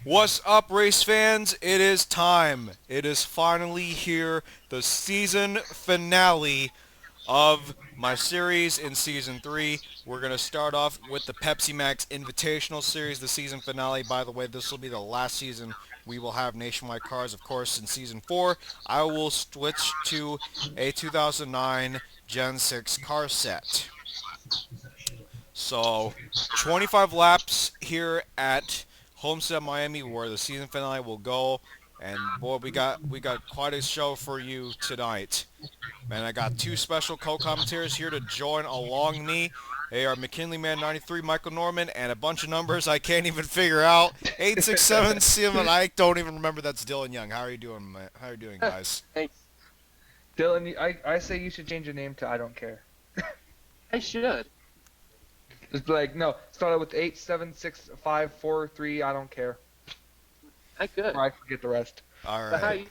What's up, race fans? It is time. It is finally here, the season finale of my series in Season 3. We're going to start off with the Pepsi Max Invitational Series, the season finale. By the way, this will be the last season we will have nationwide cars. Of course, in Season 4, I will switch to a 2009 Gen 6 car set. So, 25 laps here at Homestead-Miami, where the season finale will go. And boy, we got quite a show for you tonight. Man, I got two special co-commentators here to join along me. They are McKinley Man 93, Michael Norman, and a bunch of numbers I can't even figure out. 8677. I don't even remember. That's Dillon Young. How are you doing, man? How are you doing, guys? Hey, Dylan, I say you should change your name to I don't care. I should. Just be like, no, start out with 87653. I don't care. I could. Or I forget the rest. All But how right. you,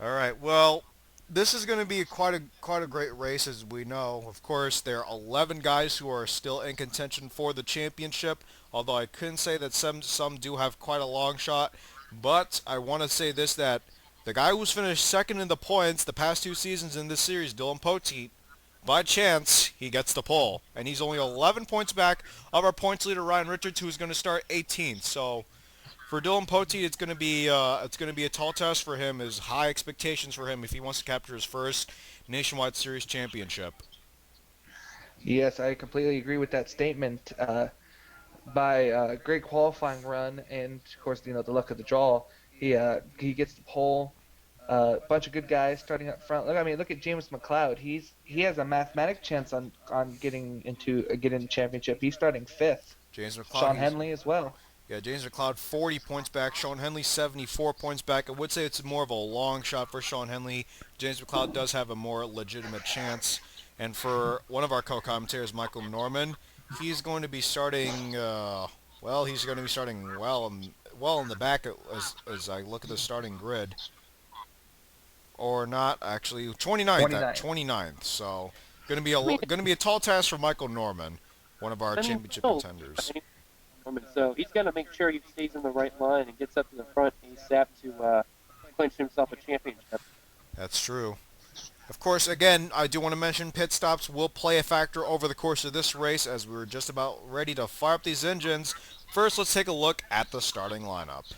All right. Well, this is going to be quite a great race, as we know. Of course, there are 11 guys who are still in contention for the championship. Although I couldn't say that some do have quite a long shot. But I want to say this, that the guy who's finished second in the points the past two seasons in this series, Dillon Poteet, by chance, he gets the pole. And he's only 11 points back of our points leader, Ryan Richards, who is going to start 18th. So for Dillon Poteet, it's going to be a tall task for him. There's high expectations for him if he wants to capture his first nationwide series championship. Yes, I completely agree with that statement. By a great qualifying run, and of course, the luck of the draw, he gets the pole. A bunch of good guys starting up front. Look at James McLeod. He has a mathematic chance on getting the championship. He's starting 5th. James McLeod. Sean Henley as well. Yeah, James McLeod 40 points back. Sean Henley 74 points back. I would say it's more of a long shot for Sean Henley. James McLeod does have a more legitimate chance. And for one of our co-commentators, Michael Norman, he's going to be starting. He's going to be starting well in the back as I look at the starting grid. Or not, actually, 29th. 29th. So, going to be a tall task for Michael Norman, one of our championship contenders. So he's got to make sure he stays in the right line and gets up to the front ASAP to clinch himself a championship. That's true. Of course, again, I do want to mention pit stops will play a factor over the course of this race, as we're just about ready to fire up these engines. First, let's take a look at the starting lineup.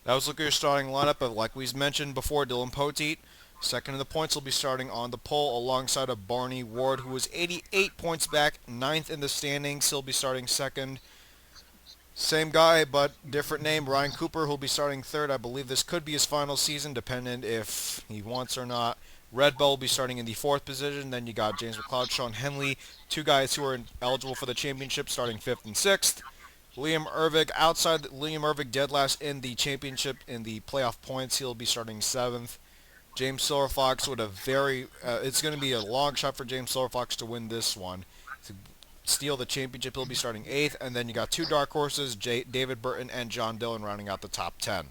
That was look at your starting lineup, but like we mentioned before, Dillon Poteet, second in the points, will be starting on the pole alongside of Barney Ward, who was 88 points back, 9th in the standings. He'll be starting second. Same guy, but different name, Ryan Cooper, who'll be starting third. I believe this could be his final season, dependent if he wants or not. Red Bull will be starting in the 4th position. Then you got James McLeod, Sean Henley, two guys who are eligible for the championship, starting 5th and 6th. Liam Ervig, outside Liam Ervig, dead last in the championship in the playoff points. He'll be starting 7th. James Silverfox with a it's going to be a long shot for James Silverfox to win this one. To steal the championship, he'll be starting 8th. And then you got two dark horses, David Burton and John Dillon, rounding out the top 10.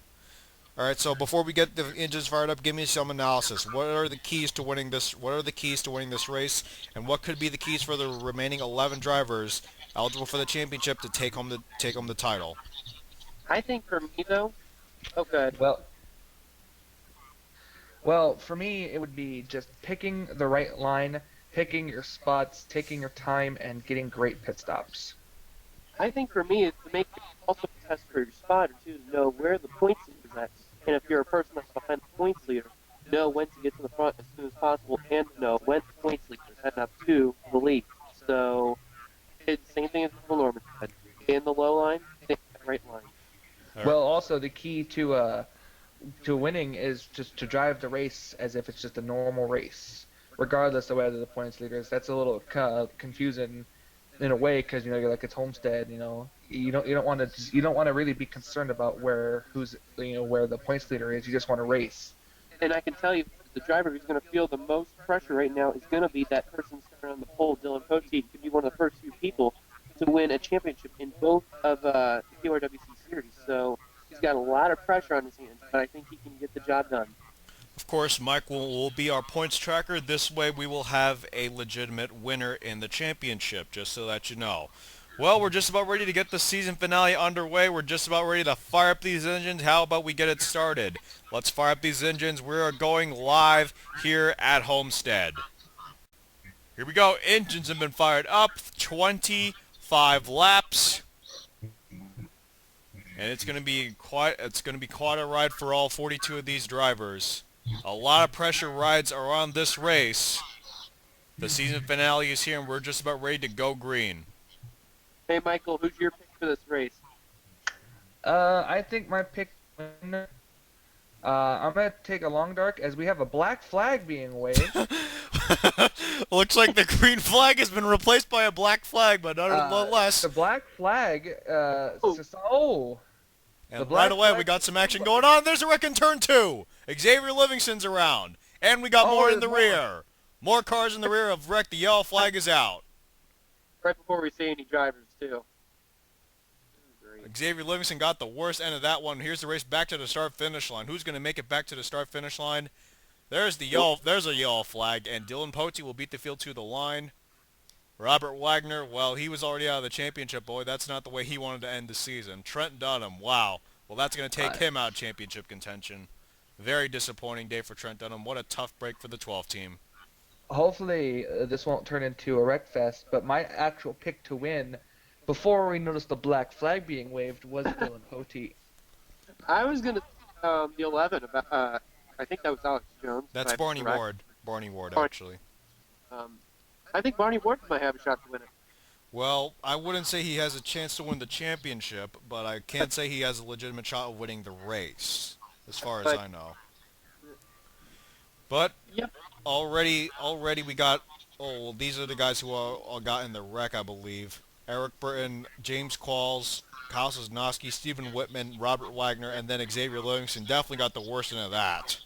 All right, so before we get the engines fired up, give me some analysis. What are the keys to winning this? What are the keys to winning this race, and what could be the keys for the remaining 11 drivers eligible for the championship to take home the title? I think for me though, oh good. Well, for me, it would be just picking the right line, picking your spots, taking your time, and getting great pit stops. I think for me, it's to make it also a test for your spotter too, to know where the points leader's at. And if you're a person that's behind the points leader, know when to get to the front as soon as possible, and to know when the points leader is heading up to the lead. So it's the same thing as Michael Norman said. In the low line, stay in the right line. Well, also the key to winning is just to drive the race as if it's just a normal race, regardless of whether the points leader is. That's a little confusing in a way because you're like it's Homestead. You don't want to really be concerned about where the points leader is. You just want to race. And I can tell you, the driver who's going to feel the most pressure right now is going to be that person starting on the pole, Dillon Poteet, could be one of the first few people to win a championship in both of the PORWC series. So he's got a lot of pressure on his hands, but I think he can get the job done. Of course, Mike will be our points tracker. This way we will have a legitimate winner in the championship, just so that you know. Well, we're just about ready to get the season finale underway. We're just about ready to fire up these engines. How about we get it started? Let's fire up these engines. We are going live here at Homestead. Here we go. Engines have been fired up. 25 laps. And it's going to be quite a ride for all 42 of these drivers. A lot of pressure rides are on this race. The season finale is here and we're just about ready to go green. Hey, Michael, who's your pick for this race? I think my pick. I'm gonna take a long dark as we have a black flag being waved. Looks like the green flag has been replaced by a black flag, but nonetheless. The black flag. And right away, we got some action going on. There's a wreck in turn 2. Xavier Livingston's around. And we got more in the rear. More cars in the rear have wrecked. The yellow flag is out. Right before we see any drivers, too. Xavier Livingston got the worst end of that one. Here's the race back to the start-finish line. Who's going to make it back to the start-finish line? There's a yellow flag, and Dillon Poteet will beat the field to the line. Robert Wagner, well, he was already out of the championship, boy. That's not the way he wanted to end the season. Trent Dunham, wow. Well, that's going to take him out of championship contention. Very disappointing day for Trent Dunham. What a tough break for the 12 team. Hopefully, this won't turn into a wreck fest, but my actual pick to win, before we noticed the black flag being waved, was Dillon Poteet. I was going to the 11. I think that was Alex Jones. That's Barney Ward. Barney Ward, actually. I think Barney Ward might have a shot to win it. Well, I wouldn't say he has a chance to win the championship, but I can't say he has a legitimate shot of winning the race, as far as I know. But yep. already we got, these are the guys who all got in the wreck, I believe. Eric Burton, James Qualls, Kyle Sosnowski, Stephen Whitman, Robert Wagner, and then Xavier Livingston definitely got the worst end of that.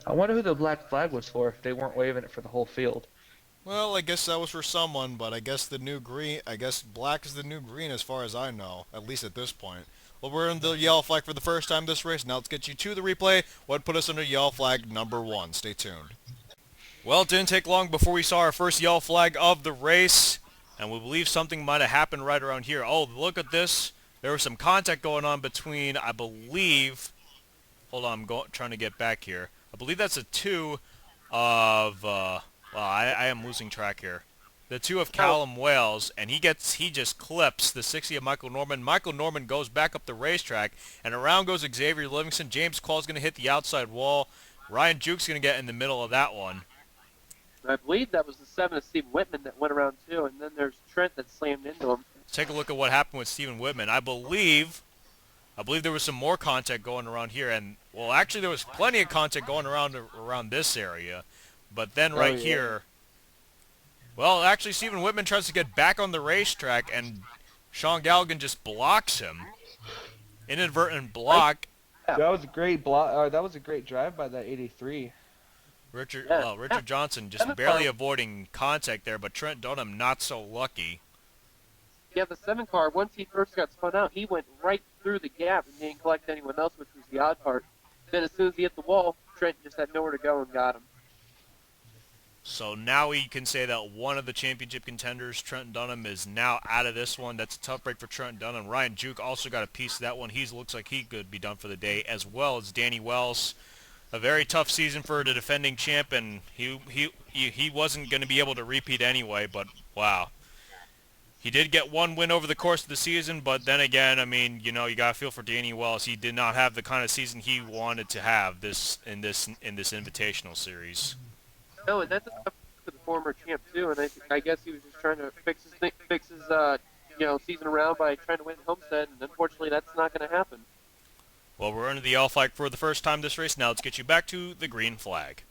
I wonder who the black flag was for if they weren't waving it for the whole field. Well, I guess that was for someone, but I guess black is the new green as far as I know, at least at this point. Well, we're in the yellow flag for the first time this race. Now let's get you to the replay. What put us under yellow flag number 1? Stay tuned. Well, it didn't take long before we saw our first yellow flag of the race, and we believe something might have happened right around here. Oh, look at this. There was some contact going on between, I believe, hold on, I'm trying to get back here. I believe that's a 2 of, well, I am losing track here. The 2 of Callum Wales, and he just clips the 60 of Michael Norman. Michael Norman goes back up the racetrack, and around goes Xavier Livingston. James Call's going to hit the outside wall. Ryan Juke's going to get in the middle of that one. I believe that was the 7 of Stephen Whitman that went around too, and then there's Trent that slammed into him. Let's take a look at what happened with Stephen Whitman. I believe there was some more contact going around here, and, well, actually there was plenty of contact going around this area. But then here, well, actually Stephen Whitman tries to get back on the racetrack, and Sean Galligan just blocks him. Inadvertent block. That was a great block. That was a great drive by that 83. Richard Johnson just barely avoiding contact there, but Trent Dunham not so lucky. Yeah, the 7 car, once he first got spun out, he went right through the gap and didn't collect anyone else, which was the odd part. Then as soon as he hit the wall, Trent just had nowhere to go and got him. So now we can say that one of the championship contenders, Trent Dunham, is now out of this one. That's a tough break for Trent Dunham. Ryan Juke also got a piece of that one. He looks like he could be done for the day, as well as Danny Wells. A very tough season for the defending champ, and he wasn't going to be able to repeat anyway, but wow. He did get one win over the course of the season, but then again, I mean, you got to feel for Danny Wells. He did not have the kind of season he wanted to have in this Invitational Series. No, and that's a tough for the former champ too. And I guess he was just trying to fix his season around by trying to win Homestead, and unfortunately, that's not going to happen. Well, we're under the yellow flag for the first time this race. Now let's get you back to the green flag.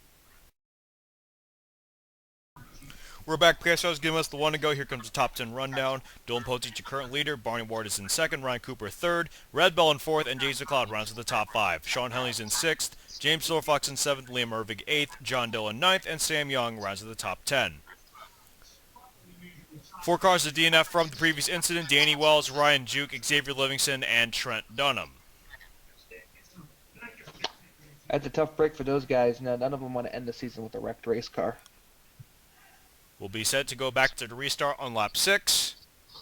We're back. PSO's giving us the one to go. Here comes the top 10 rundown. Dillon Poteet, your current leader. Barney Ward is in second. Ryan Cooper third. Red Bell in fourth. And Jason McLeod rounds to the top 5. Sean Henley's in sixth. James Silverfox in seventh. Liam Irvig eighth. John Dillon ninth. And Sam Young rounds to the top 10. 4 cars to DNF from the previous incident. Danny Wells, Ryan Juke, Xavier Livingston, and Trent Dunham. That's a tough break for those guys. None of them want to end the season with a wrecked race car. We'll be set to go back to the restart on lap 6.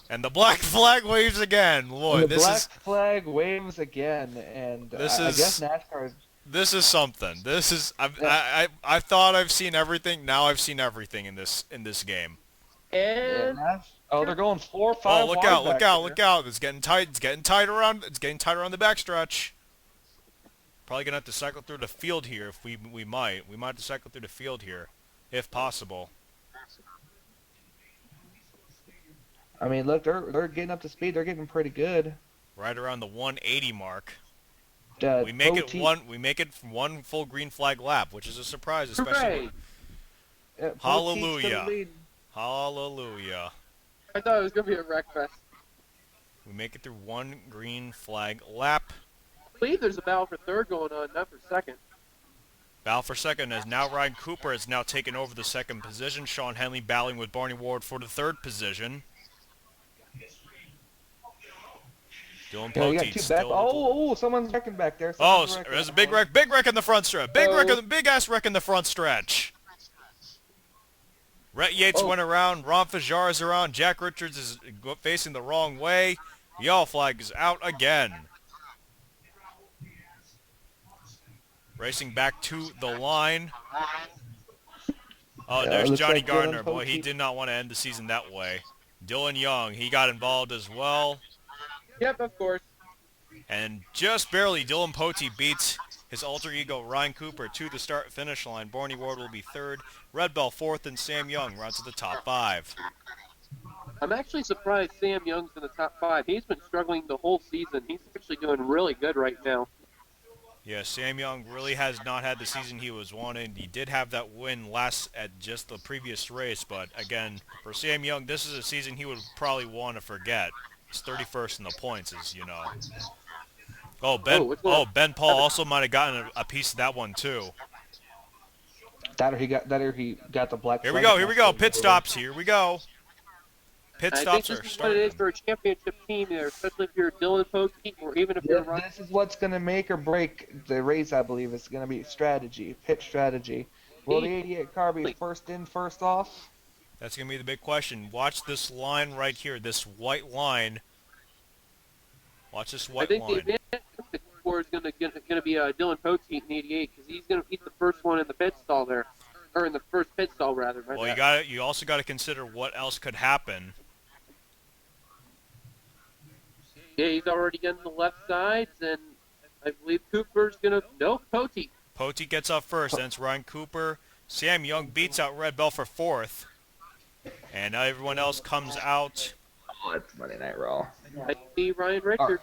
And the black flag waves again. Lloyd, the black flag waves again, and I guess NASCAR is... This is something. This is I thought I've seen everything. Now I've seen everything in this game. And they're going 4-5. Oh, look out! It's getting tight. It's getting tight around the backstretch. Probably gonna have to cycle through the field here. If we might have to cycle through the field here, if possible. I mean, look, they're getting up to speed. They're getting pretty good. Right around the 180 mark. We make it one full green flag lap, which is a surprise, especially. Hallelujah! Hallelujah! I thought it was gonna be a wreck fest. We make it through one green flag lap. I believe there's a battle for third going on, not for second. Battle for second as now Ryan Cooper has now taken over the second position. Sean Henley battling with Barney Ward for the third position. Dillon Poteet still... someone's wrecking back there. There's a big wreck in the front stretch. Big ass wreck in the front stretch. Rhett Yates went around. Ron Fajar is around. Jack Richards is facing the wrong way. Yellow flag is out again. Racing back to the line. Oh, there's Johnny Gardner. Boy, he did not want to end the season that way. Dillon Young, he got involved as well. Yep, of course. And just barely, Dillon Poteet beats his alter ego, Ryan Cooper, to the start-finish line. Barney Ward will be third. Red Bell fourth, and Sam Young rounds to the top 5. I'm actually surprised Sam Young's in the top 5. He's been struggling the whole season. He's actually doing really good right now. Yeah, Sam Young really has not had the season he was wanting. He did have that win last at just the previous race, but again, for Sam Young, this is a season he would probably want to forget. He's 31st in the points, as you know. Ben Paul also might have gotten a piece of that one too. That or he got the black. Here we go. Pit stops. Here we go. Pit stops are starting. I think this is what it is for a championship team there, especially if you're Dillon Poteet or even if you're Ryan. This is what's going to make or break the race, I believe. It's going to be strategy, pit strategy. Will the 88 car be first in, first off? That's going to be the big question. Watch this line right here, this white line. Watch this white line. I think the advantage for is going to be Dillon Poteet in 88 because he's the first one in the pit stall there, or in the first pit stall rather. Well, you also got to consider what else could happen. Yeah, he's already getting the left sides, and I believe Cooper's going to... No, Poteet. Poteet gets up first, then it's Ryan Cooper. Sam Young beats out Red Bell for fourth. And now everyone else comes out. Oh, it's Monday Night Raw. I see Ryan Richards.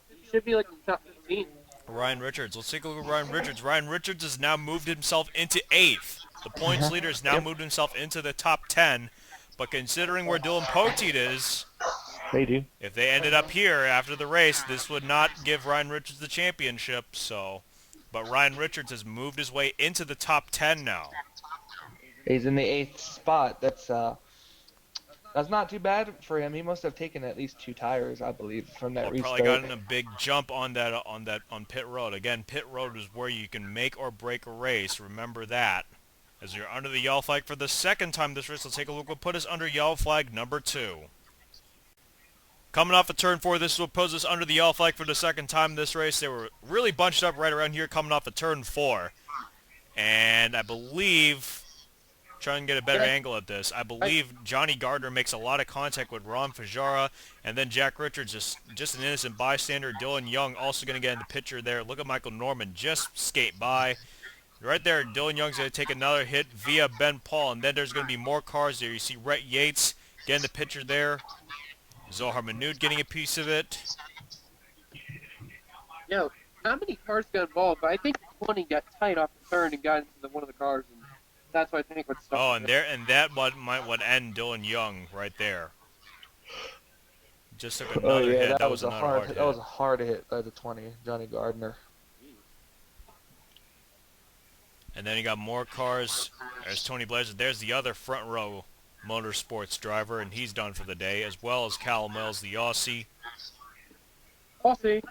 He should be like in the top 15. Ryan Richards. Let's take a look at Ryan Richards. Ryan Richards has now moved himself into 8th. The points leader has now moved himself into the top 10. But considering where Dillon Poteet is... They do. If they ended up here after the race, this would not give Ryan Richards the championship. But Ryan Richards has moved his way into the top 10 now. He's in the 8th spot. That's not too bad for him. He must have taken at least 2 tires, I believe, from that restart. Probably gotten a big jump on pit road. Again, pit road is where you can make or break a race. Remember that. As you're under the yellow flag for the second time this race, let's take a look what put us under yellow flag number 2. Coming off of turn 4, this is what puts us under the yellow flag for the second time in this race. They were really bunched up right around here coming off of turn 4. And I believe, trying to get a better angle at this, I believe Johnny Gardner makes a lot of contact with Ron Fajara, and then Jack Richards, just an innocent bystander. Dillon Young also going to get in the picture there. Look at Michael Norman just skate by. Right there, Dillon Young's going to take another hit via Ben Paul, and then there's going to be more cars there. You see Rhett Yates getting the picture there. Zohar Manood getting a piece of it. Yeah, not many cars got involved, but I think 20 got tight off the turn and got into one of the cars, and that's what I think what stopped. Oh, and that would end Dillon Young right there. Just took another hit. That was another hard hit. That was a hard hit by the 20, Johnny Gardner. And then you got more cars. There's Tony Blazer. There's the other front row motorsports driver, and he's done for the day, as well as Callum Wells, the Aussie. Aussie.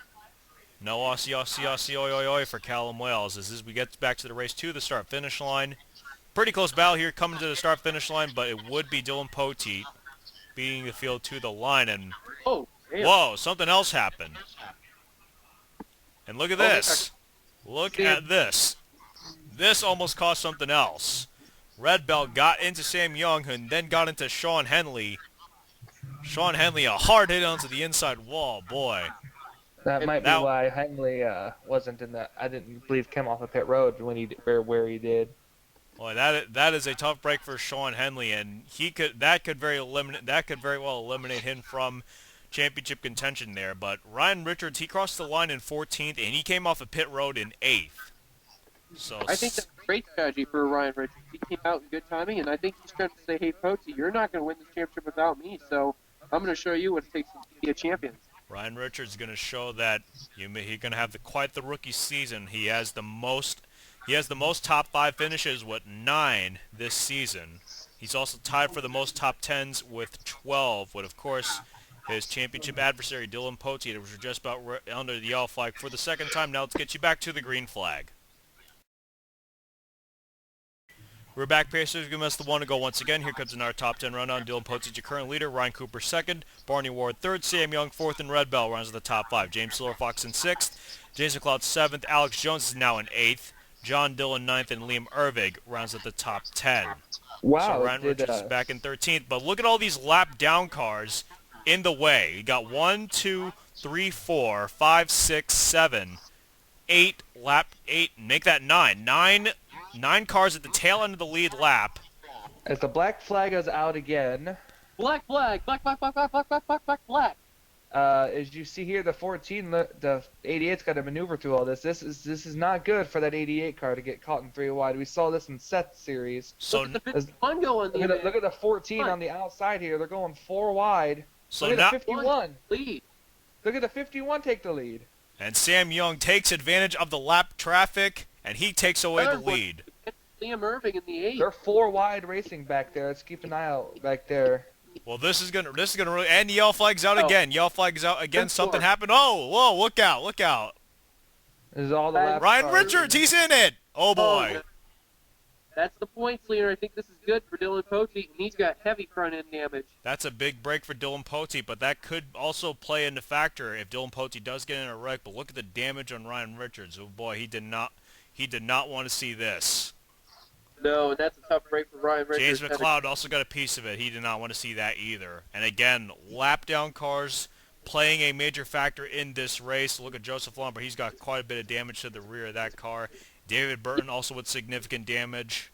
No Aussie, oi, oi, oi for Callum Wells. As we get back to the race to the start-finish line. Pretty close battle here coming to the start-finish line, but it would be Dylan Poteet beating the field to the line. And oh, damn. Whoa, something else happened. And look at this. Look at this. This almost caused something else. Red Belt got into Sam Young and then got into Sean Henley. Sean Henley, a hard hit onto the inside wall, boy. That might be why Henley wasn't in the. I didn't believe came off of pit road when where he did. Boy, that is a tough break for Sean Henley, and that could very well eliminate him from championship contention there. But Ryan Richards, he crossed the line in 14th, and he came off of pit road in 8th. So I think that's a great strategy for Ryan Richards. He came out in good timing, and I think he's trying to say, hey, Poteet, you're not going to win this championship without me, so I'm going to show you what it takes to be a champion. Ryan Richards is going to show that he's going to have quite the rookie season. He has the most top 5 finishes with 9 this season. He's also tied for the most top 10s with 12, with, of course, his championship adversary, Dylan Poteet, which was just about under the yellow flag for the second time. Now let's get you back to the green flag. We're back, Pacers. Give us the one to go once again. Here comes another top 10 rundown. Dylan Poteet, your current leader. Ryan Cooper, 2nd. Barney Ward, 3rd. Sam Young, 4th. And Red Bell runs the top 5. James Silverfox in 6th. James McLeod, 7th. Alex Jones is now in 8th. John Dillon, 9th. And Liam Ervig rounds at the top 10. Wow. So Ryan Richards is back in 13th. But look at all these lap down cars in the way. You got 1, 2, 3, 4, 5, 6, 7, 8. Lap 8. Make that 9. 9 cars at the tail end of the lead lap. As the black flag is out again. Black flag. Black, black, black, black, black, black, black, black, black. As you see here, the 14, the 88's got to maneuver through all this. This is not good for that 88 car to get caught in 3 wide. We saw this in Seth's series. So look at the 51 going. Look at the 14 on the outside here. They're going 4 wide. So look at the 51. Lead. Look at the 51 take the lead. And Sam Young takes advantage of the lap traffic, and he takes away the lead. Liam Irving in the 8. They're 4 wide racing back there. Let's keep an eye out back there. Well, this is gonna really, and the yellow flag's out again. Yellow flag's out again. Something happened. Oh, whoa! Look out! Look out! This is all the lap Ryan cars. Richards, he's in it. Oh boy! That's the points leader. I think this is good for Dylan Poteet, and he's got heavy front end damage. That's a big break for Dylan Poteet, but that could also play into factor if Dylan Poteet does get in a wreck. But look at the damage on Ryan Richards. Oh boy, he did not want to see this. No, that's a tough break for Ryan Richards. James McLeod also got a piece of it. He did not want to see that either. And again, lap down cars playing a major factor in this race. Look at Joseph Lombard. He's got quite a bit of damage to the rear of that car. David Burton also with significant damage.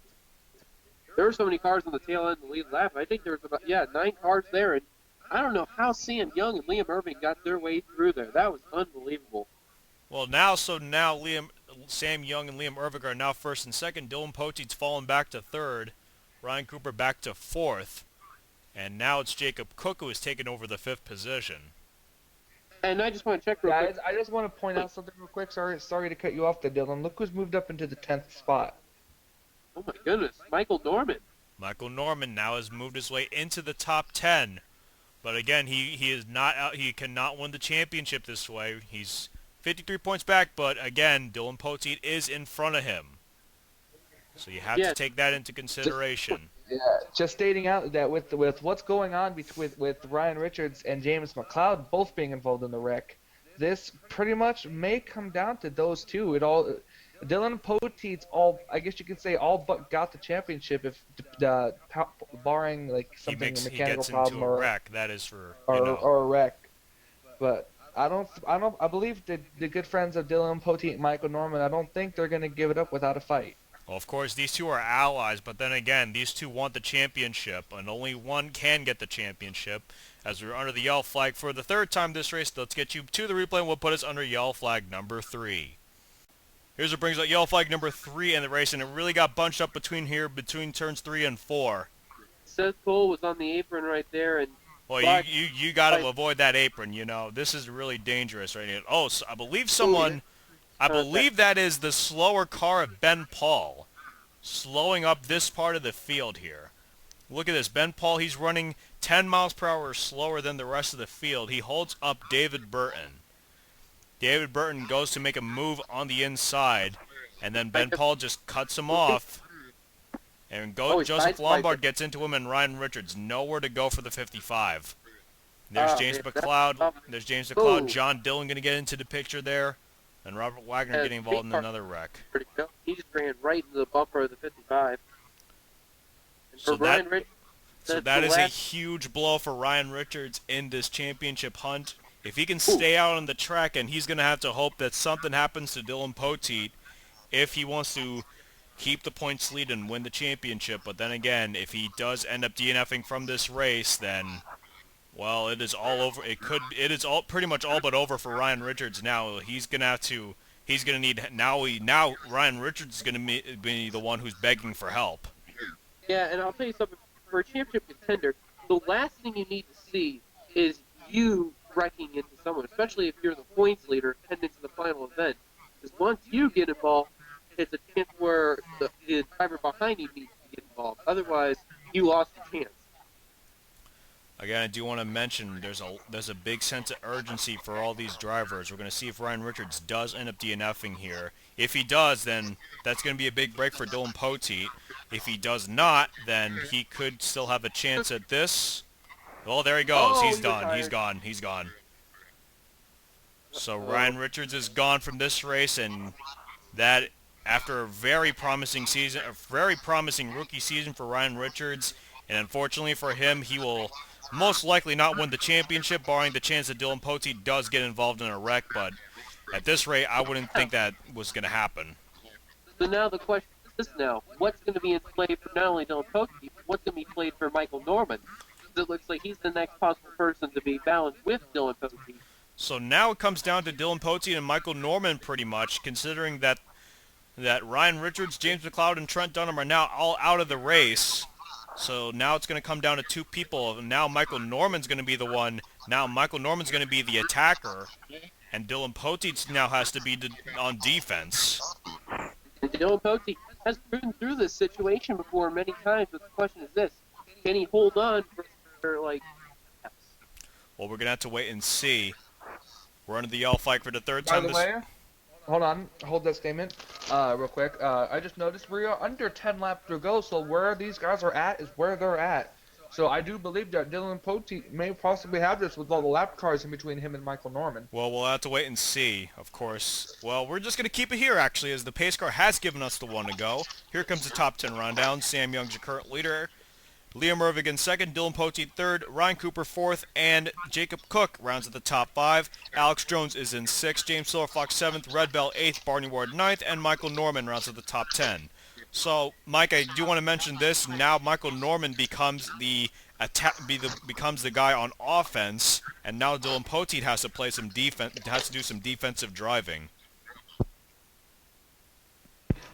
There were so many cars on the tail end of the lead lap. I think there was about 9 cars there, and I don't know how Sam Young and Liam Irving got their way through there. That was unbelievable. Well, now Sam Young and Liam Irving are now 1st and 2nd. Dylan Poteet's fallen back to 3rd. Ryan Cooper back to 4th. And now it's Jacob Cook who has taken over the 5th position. And I just want to check real quick. I just want to point out something real quick. Sorry to cut you off there, Dylan. Look who's moved up into the 10th spot. Oh my goodness, Michael Norman. Michael Norman now has moved his way into the top 10. But again, he is not out. He cannot win the championship this way. He's 53 points back, but again, Dylan Poteet is in front of him. So you have to Yeah, take that into consideration. Yeah, just stating out that with what's going on between with Ryan Richards and James McLeod both being involved in the wreck, this pretty much may come down to those two. Dylan Poteet's all, I guess you could say, all but got the championship if barring like something a He mechanical gets into problem a wreck. That is for or a wreck. But I believe the good friends of Dylan Poteet and Michael Norman. I don't think they're gonna give it up without a fight. Well, of course, these two are allies, but then again, these two want the championship, and only one can get the championship. As we're under the yellow flag for the third time this race, let's get you to the replay, and we'll put us under yellow flag number 3. Here's what brings up yellow flag number 3 in the race, and it really got bunched up between turns 3 and 4. Seth Cole was on the apron right there, and Well, Black- you got to avoid that apron, This is really dangerous right here. Oh, so I believe that is the slower car of Ben Paul, slowing up this part of the field here. Look at this. Ben Paul, he's running 10 miles per hour slower than the rest of the field. He holds up David Burton. David Burton goes to make a move on the inside, and then Ben Paul just cuts him off. And Joseph Lombard gets into him, and Ryan Richards nowhere to go for the 55. There's James McLeod. There's James McLeod. John Dillon going to get into the picture there. And Robert Wagner getting involved in another wreck. He just ran right into the bumper of the 55. And So for that is a huge blow for Ryan Richards in this championship hunt. If he can stay out on the track, and he's going to have to hope that something happens to Dillon Poteet if he wants to keep the points lead and win the championship. But then again, if he does end up DNFing from this race, then, well, it is all over. It is all pretty much all but over for Ryan Richards now. He's gonna need now Ryan Richards is gonna be the one who's begging for help. Yeah, and I'll tell you something. For a championship contender, the last thing you need to see is you wrecking into someone, especially if you're the points leader heading into the final event. Because once you get involved, it's a chance where the driver behind you needs to get involved. Otherwise, you lost the chance. Again, I do want to mention there's a big sense of urgency for all these drivers. We're going to see if Ryan Richards does end up DNFing here. If he does, then that's going to be a big break for Dillon Poteet. If he does not, then he could still have a chance at this. Oh, there he goes. He's done. He's gone. He's gone. So Ryan Richards is gone from this race, and that after a very promising season, a very promising rookie season for Ryan Richards, and unfortunately for him, he will most likely not win the championship, barring the chance that Dillon Poteet does get involved in a wreck, but at this rate, I wouldn't think that was going to happen. So now the question is this now. What's going to be in play for not only Dillon Poteet, but what's going to be played for Michael Norman? Because it looks like he's the next possible person to be balanced with Dillon Poteet. So now it comes down to Dillon Poteet and Michael Norman pretty much, considering that Ryan Richards, James McLeod, and Trent Dunham are now all out of the race. So now it's going to come down to two people. Now Michael Norman's going to be the one. Now Michael Norman's going to be the attacker, and Dillon Poteet now has to be on defense. And Dillon Poteet has proven through this situation before many times, but the question is this. Can he hold on for like... Well, we're going to have to wait and see. We're under the yellow flag for the third time. By the way, hold on, hold that statement real quick. I just noticed we are under 10 laps to go, so where these guys are at is where they're at. So I do believe that Dillon Poteet may possibly have this with all the lap cars in between him and Michael Norman. Well, we'll have to wait and see, of course. Well, we're just going to keep it here, actually, as the pace car has given us the one to go. Here comes the top 10 rundown. Sam Young's your current leader. Liam Irvig in second, Dillon Poteet third, Ryan Cooper fourth, and Jacob Cook rounds at the top 5. Alex Jones is in sixth, James Silverfox seventh, Red Bell eighth, Barney Ward ninth, and Michael Norman rounds at the top 10. So, Mike, I do want to mention this. Now Michael Norman becomes the guy on offense, and now Dillon Poteet has to play some defense, has to do some defensive driving.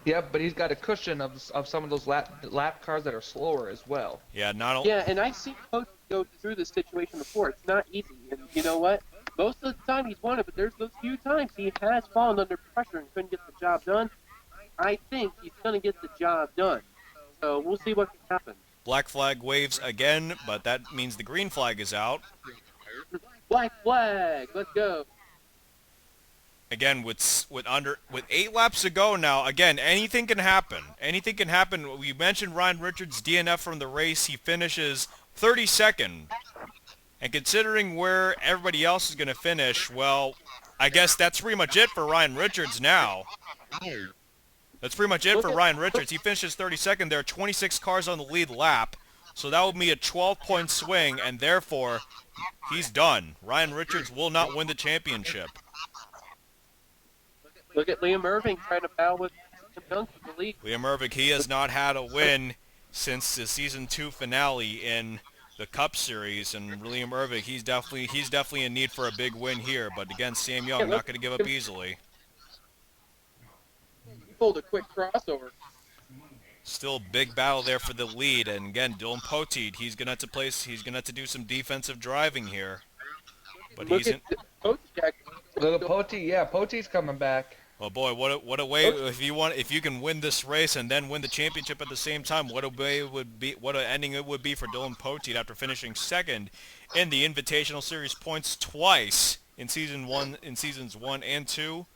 Yeah, but he's got a cushion of some of those lap cars that are slower as well. Yeah, not only. Yeah, and I've seen Poteet go through this situation before. It's not easy, and you know what? Most of the time he's won it, but there's those few times he has fallen under pressure and couldn't get the job done. I think he's going to get the job done. So we'll see what can happen. Black flag waves again, but that means the green flag is out. Black flag, let's go. Again, with 8 laps to go now, again, anything can happen. Anything can happen. We mentioned Ryan Richards DNF from the race. He finishes 32nd. And considering where everybody else is going to finish, well, I guess that's pretty much it for Ryan Richards now. That's pretty much it for Ryan Richards. He finishes 32nd. There are 26 cars on the lead lap. So that would be a 12-point swing, and therefore, he's done. Ryan Richards will not win the championship. Look at Liam Irving trying to battle with Dillon Young for the lead. Liam Irving, he has not had a win since the Season 2 finale in the Cup Series, and Liam Irving, he's definitely in need for a big win here, but again, Sam Young not going to give up easily. He pulled a quick crossover. Still big battle there for the lead, and again, Dillon Poteet, he's going to have to do some defensive driving here. But Look at Poteet. Look at Poteet. Yeah, Poteet's coming back. Oh boy, what a way if you can win this race and then win the championship at the same time, what an ending it would be for Dillon Poteet after finishing second in the Invitational Series points twice in seasons 1 and 2.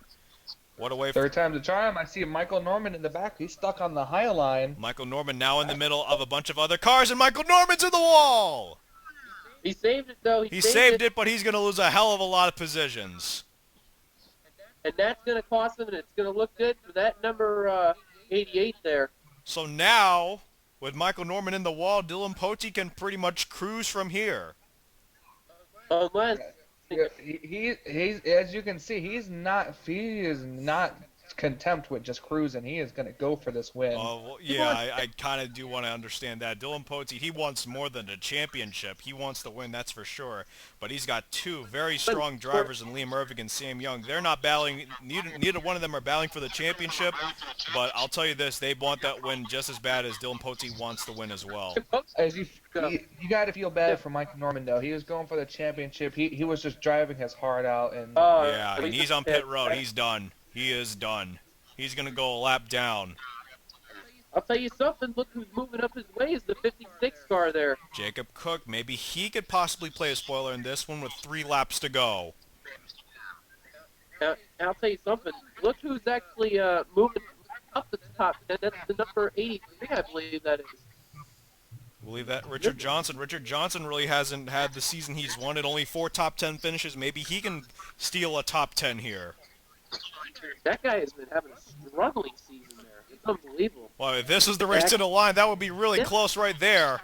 What a way for Third time's a charm. I see Michael Norman in the back. He's stuck on the high line. Michael Norman now in the middle of a bunch of other cars, and Michael Norman's in the wall. He saved it though. He saved it, but he's going to lose a hell of a lot of positions. And that's going to cost him, and it's going to look good for that number 88 there. So now, with Michael Norman in the wall, Dillon Poteet can pretty much cruise from here. Unless He's as you can see, he is not content with just cruising. He is going to go for this win. Well, yeah, I kind of do want to understand that. Dillon Poteet, he wants more than a championship. He wants to win, that's for sure. But he's got two very strong drivers in Liam Irving and Sam Young. They're not battling. Neither one of them are battling for the championship. But I'll tell you this, they want that win just as bad as Dillon Poteet wants to win as well. As you got to feel bad for Mike Norman though. He was going for the championship. He was just driving his heart out and yeah, and he's on pit road. He's done. He is done. He's going to go a lap down. I'll tell you something. Look who's moving up his way is the 56 car there. Jacob Cook. Maybe he could possibly play a spoiler in this one with 3 laps to go. I'll tell you something. Look who's actually moving up the top 10. That's the number 83, I believe that is. Believe that Richard Johnson. Richard Johnson really hasn't had the season he's wanted. Only 4 top 10 finishes. Maybe he can steal a top 10 here. That guy has been having a struggling season there. It's unbelievable. Well, if this is the race to the line, that would be really close right there.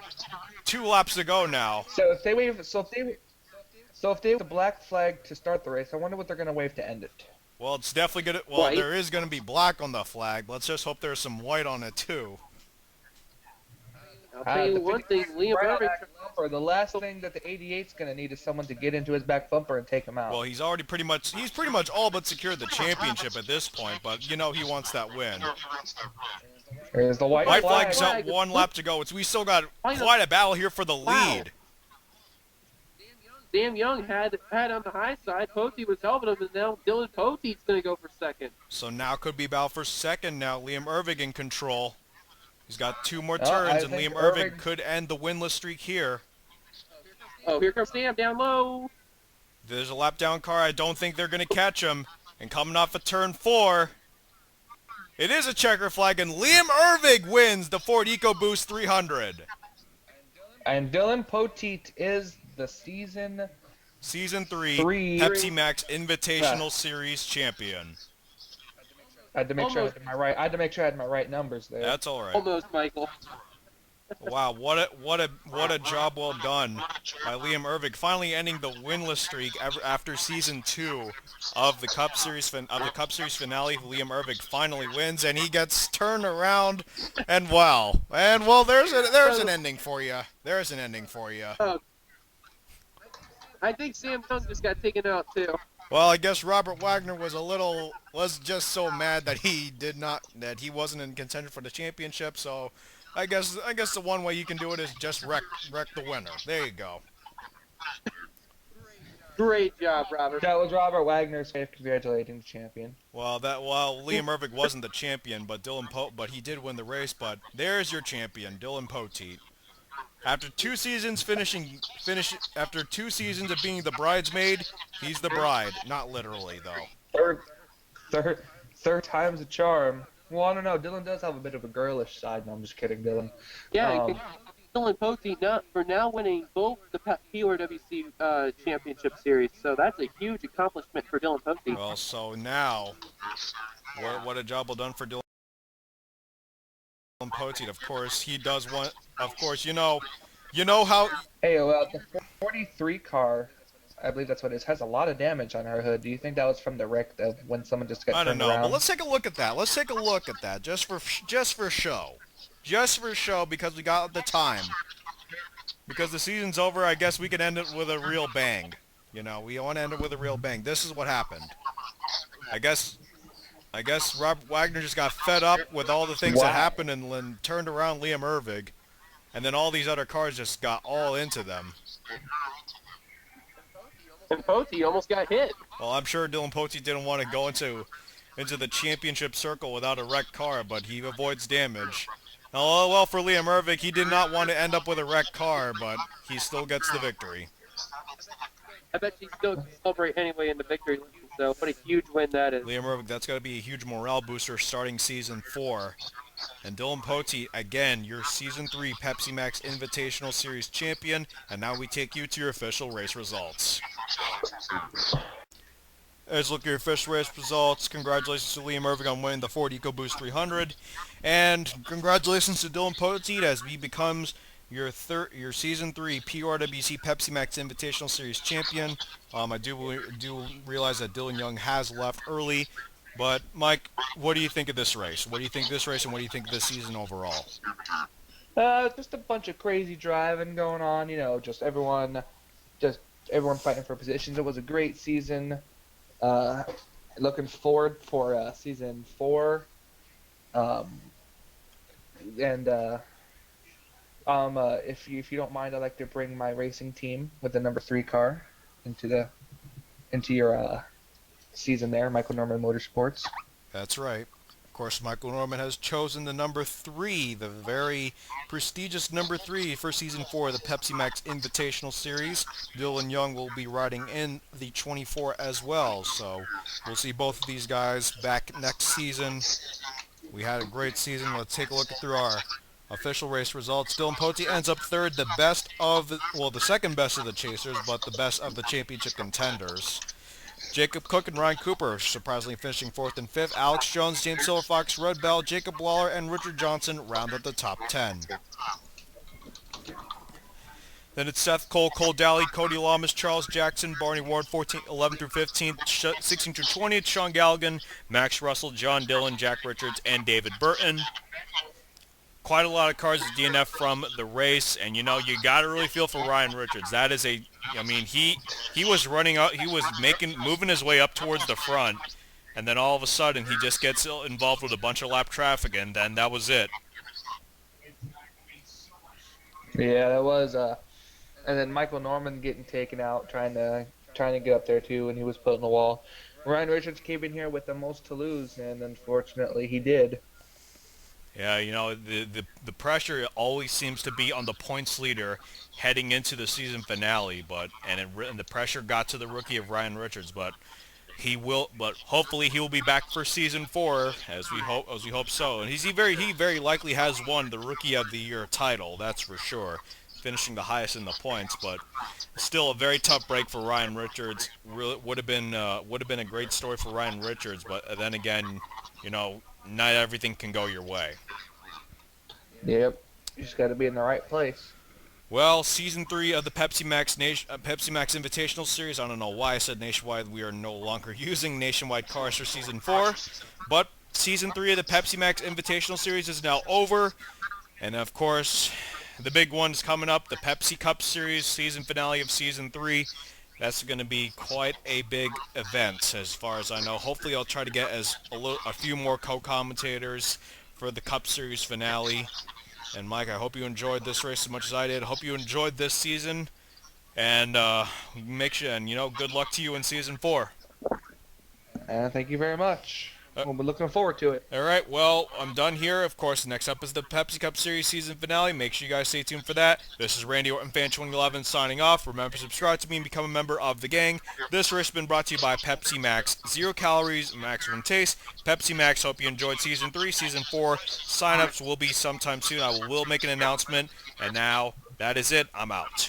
2 laps to go now. So if they wave the black flag to start the race, I wonder what they're going to wave to end it. Well, it's definitely gonna. Well, White. there is gonna be black on the flag. Let's just hope there's some white on it too. I'll tell you one thing, Liam Irving. The last thing that the 88's going to need is someone to get into his back bumper and take him out. Well, he's pretty much all but secured the championship at this point, but you know he wants that win. There's the white Flag's flag. out, 1 lap to go. We still got quite a battle here for the lead. Sam Young had on the high side. Poteet was helping him, and now Dillon Poteet's going to go for second. So now could be battle for second now. Liam Irving in control. He's got 2 more turns, and Liam Irving could end the winless streak here. Oh, here comes Sam down low. There's a lap down car. I don't think they're going to catch him. And coming off of turn 4, it is a checker flag, and Liam Irving wins the Ford EcoBoost 300. And Dillon Poteet is the Season 3 Pepsi Max Invitational Series champion. I had to make sure I had my right numbers there. That's all right. Almost, Michael. Wow, what a job well done by Liam Irving, finally ending the winless streak after season 2 of the Cup Series finale. Liam Irving finally wins, and he gets turned around, and wow, there's an ending for you. There's an ending for you. I think Sam Young just got taken out too. Well, I guess Robert Wagner was just so mad that he wasn't in contention for the championship. So, I guess the one way you can do it is just wreck the winner. There you go. Great job, Robert. That was Robert Wagner's way of congratulating the champion. Well, Liam Irving wasn't the champion, but he did win the race. But there's your champion, Dillon Poteet. After 2 seasons after 2 seasons of being the bridesmaid, he's the bride. Not literally, though. third time's a charm. Well, I don't know. Dillon does have a bit of a girlish side. No, I'm just kidding, Dillon. Yeah, Um, Dillon Poteet for now winning both the PORWC Championship Series, so that's a huge accomplishment for Dillon Poteet. Well, so now, what a job well done for Dillon Poteet. Of course, he does want. Of course, you know how. hey, well, the 43 car, I believe that's what it is, has a lot of damage on her hood. Do you think that was from the wreck of when someone just got I don't turned know, around? but let's take a look at that. Let's take a look at that just for show, because we got the time. Because the season's over, I guess we can end it with a real bang. You know, we want to end it with a real bang. This is what happened. I guess Robert Wagner just got fed up with all the things that happened and turned around Liam Ervig, and then all these other cars just got all into them. And Poteet almost got hit. Well, I'm sure Dillon Poteet didn't want to go into the championship circle without a wrecked car, but he avoids damage. Now, well, for Liam Ervig, he did not want to end up with a wrecked car, but he still gets the victory. I bet she still can celebrate anyway in the victory. So what a huge win that is. Liam Ervig, that's got to be a huge morale booster starting Season 4. And Dillon Poteet, again, your Season 3 Pepsi Max Invitational Series champion, and now we take you to your official race results. Let's look at your official race results. Congratulations to Liam Ervig on winning the Ford EcoBoost 300. And congratulations to Dillon Poteet as he becomes your Season 3 PORWC Pepsi Max Invitational Series champion. I do realize that Dillon Young has left early. But, Mike, what do you think of this race? What do you think of this race, and what do you think of this season overall? Just a bunch of crazy driving going on. You know, just everyone fighting for positions. It was a great season. Looking forward for Season 4. If you don't mind, I'd like to bring my racing team with the number 3 car into your season there, Michael Norman Motorsports. That's right. Of course, Michael Norman has chosen the number 3, the very prestigious number 3 for Season 4 of the Pepsi Max Invitational Series. Dillon Young will be riding in the 24 as well, so we'll see both of these guys back next season. We had a great season. Let's take a look through our official race results. Dillon Poteet ends up third, the second best of the chasers, but the best of the championship contenders. Jacob Cook and Ryan Cooper surprisingly finishing 4th and 5th. Alex Jones, James Silverfox, Red Bell, Jacob Lawler, and Richard Johnson round out the top 10. Then it's Seth Cole, Cole Daly, Cody Lamas, Charles Jackson, Barney Ward, 11 through 15, 16 through 20, Sean Galligan, Max Russell, John Dillon, Jack Richards, and David Burton. Quite a lot of cars at DNF from the race, and you got to really feel for Ryan Richards. That is he was running out, he was moving his way up towards the front, and then all of a sudden he just gets involved with a bunch of lap traffic, and then that was it. Yeah, that was and then Michael Norman getting taken out, trying to get up there too, and he was put in the wall. Ryan Richards came in here with the most to lose, and unfortunately he did. Yeah, the pressure always seems to be on the points leader heading into the season finale, and the pressure got to the rookie of Ryan Richards, but hopefully he will be back for Season 4, as we hope so. And he very likely has won the Rookie of the Year title, that's for sure, finishing the highest in the points, but still a very tough break for Ryan Richards. Really would have been a great story for Ryan Richards, but then again, not everything can go your way. Yep, you just got to be in the right place. Well, Season 3 of the Pepsi Max Invitational Series. I don't know why I said nationwide. We are no longer using nationwide cars for Season 4. But Season 3 of the Pepsi Max Invitational Series is now over. And, of course, the big one's coming up, the Pepsi Cup Series, season finale of Season 3. That's going to be quite a big event, as far as I know. Hopefully I'll try to get a few more co-commentators for the Cup Series finale. And Mike, I hope you enjoyed this race as much as I did. I hope you enjoyed this season. And good luck to you in Season 4. Thank you very much. We'll be looking forward to it. All right, well, I'm done here. Of course, next up is the Pepsi Cup Series season finale. Make sure you guys stay tuned for that. This is Randy Orton, Fan 2011, signing off. Remember to subscribe to me and become a member of the gang. This race has been brought to you by Pepsi Max. 0 calories, maximum taste. Pepsi Max. Hope you enjoyed Season 3. Season 4 sign-ups will be sometime soon. I will make an announcement. And now, that is it. I'm out.